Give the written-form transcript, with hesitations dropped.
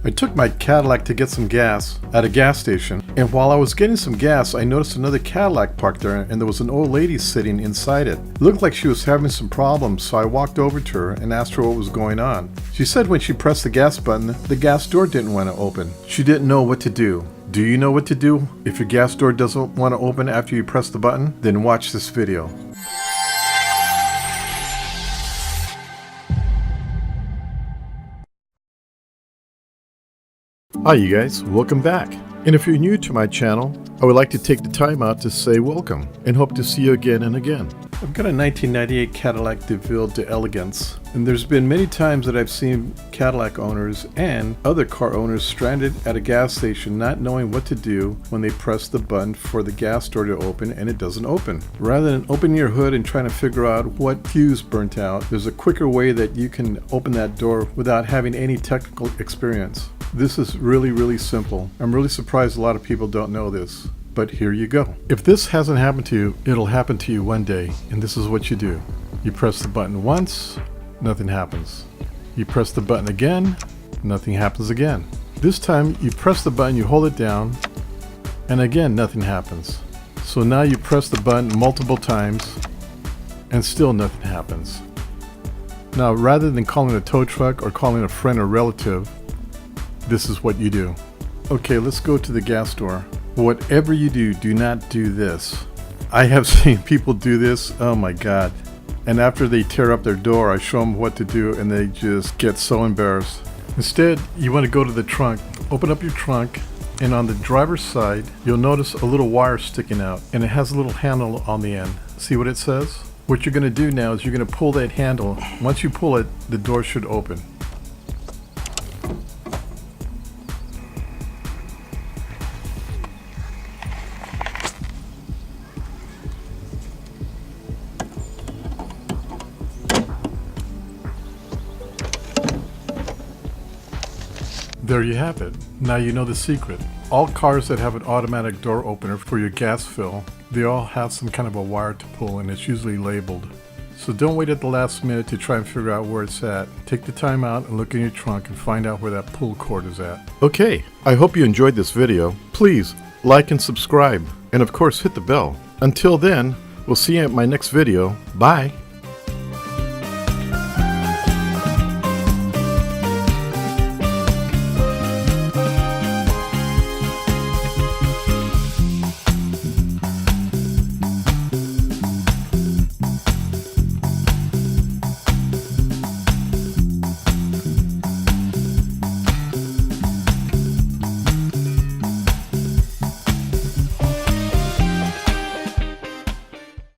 I took my Cadillac to get some gas at a gas station, and while I was getting some gas, I noticed another Cadillac parked there, and there was an old lady sitting inside it. It looked like she was having some problems, so I walked over to her and asked her what was going on. She said when she pressed the gas button, the gas door didn't want to open. She didn't know what to do. Do you know what to do if your gas door doesn't want to open after you press the button? Then watch this video. Hi you guys, welcome back. And if you're new to my channel, I would like to take the time out to say welcome and hope to see you again and again. I've got a 1998 Cadillac DeVille d'Elegance, and there's been many times that I've seen Cadillac owners and other car owners stranded at a gas station not knowing what to do when they press the button for the gas door to open and it doesn't open. Rather than opening your hood and trying to figure out what fuse burnt out, there's a quicker way that you can open that door without having any technical experience. This is really simple. I'm really surprised a lot of people don't know this, but here you go. If this hasn't happened to you, it'll happen to you one day, and this is what you do. You press the button once, nothing happens. You press the button again, nothing happens again. This time you press the button, you hold it down, and again nothing happens. So now you press the button multiple times, and still nothing happens. Now rather than calling a tow truck or calling a friend or relative, this is what you do. Okay, let's go to the gas door. Whatever you do, do not do this. I have seen people do this, oh my god. And after they tear up their door, I show them what to do and they just get so embarrassed. Instead, you want to go to the trunk, open up your trunk, and on the driver's side, you'll notice a little wire sticking out and it has a little handle on the end. See what it says? What you're going to do now is you're going to pull that handle. Once you pull it, the door should open. There you have it. Now you know the secret. All cars that have an automatic door opener for your gas fill, they all have some kind of a wire to pull and it's usually labeled. So don't wait at the last minute to try and figure out where it's at. Take the time out and look in your trunk and find out where that pull cord is at. Okay, I hope you enjoyed this video. Please like and subscribe, and of course hit the bell. Until then, we'll see you at my next video. Bye!